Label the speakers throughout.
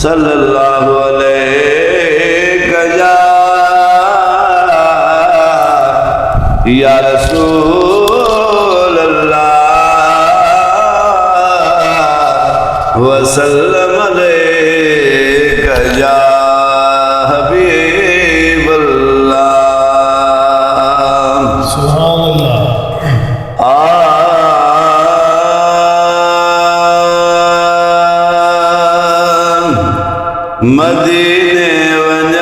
Speaker 1: सल्लल्लाहु अलैहि या रसूल अल्लाह वसल्लम अलैका या हबीब अल्लाह। सुभान अल्लाह। मदीने वञण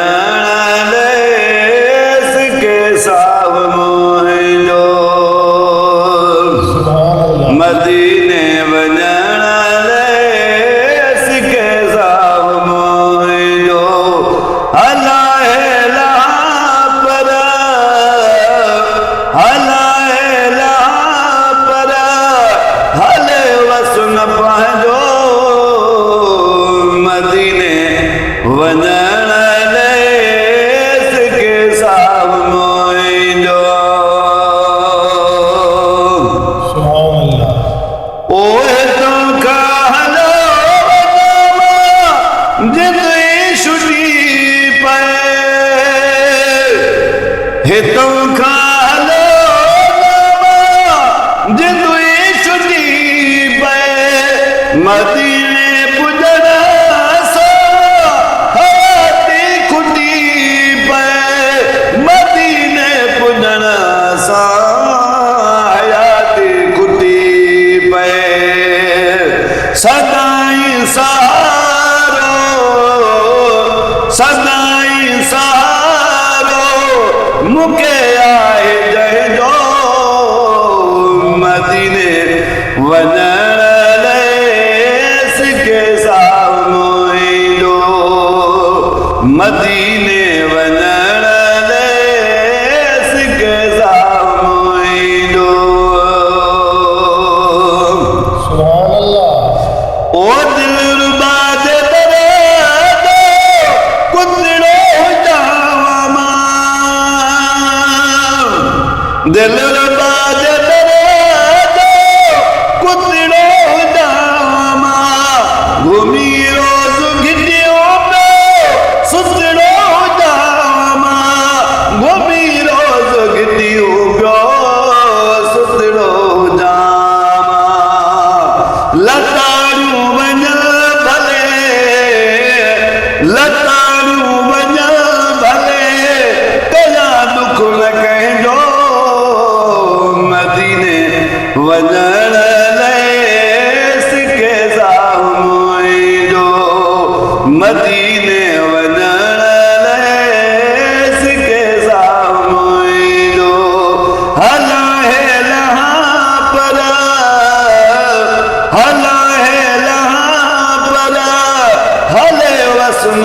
Speaker 1: लेस के साव मोहिंजो, मदीने वञण लेस के साव मोहिंजो, हलाए पर हलाए पर हले वसन पंहिंजो, मदीने वञण लेस के साव मोहिंजो। ओए तोखा हलो जिंदगी छुटी पए, हे तोखा हलो जिंदगी छुटी पए, मदीने पुॼण सदाई सहारो सदाई सहारो मुके आए जंहिंजो, मदीने वञण लेस के साव मोहिंजो, मदीने वञण लेस के साव मोहिंजो। ओ दिलरुबा जे दरे दो कुतड़ो जावा मां, दिलरुबा जे दरे दो कुतड़ो जावा मां, घूमी रोज घिटियों पे सुतड़ो जावा मां, घूमी रोज घिटियों पे सुतड़ो जावा, लताड़ू वञ भले लताड़ू वञ भले कया दुख न कंहिंजो, मदीने वञण लेस के साव मोहिंजो, मदीने वञण लेस के साव मोहिंजो, हलाए पर हलाए पर हले वसन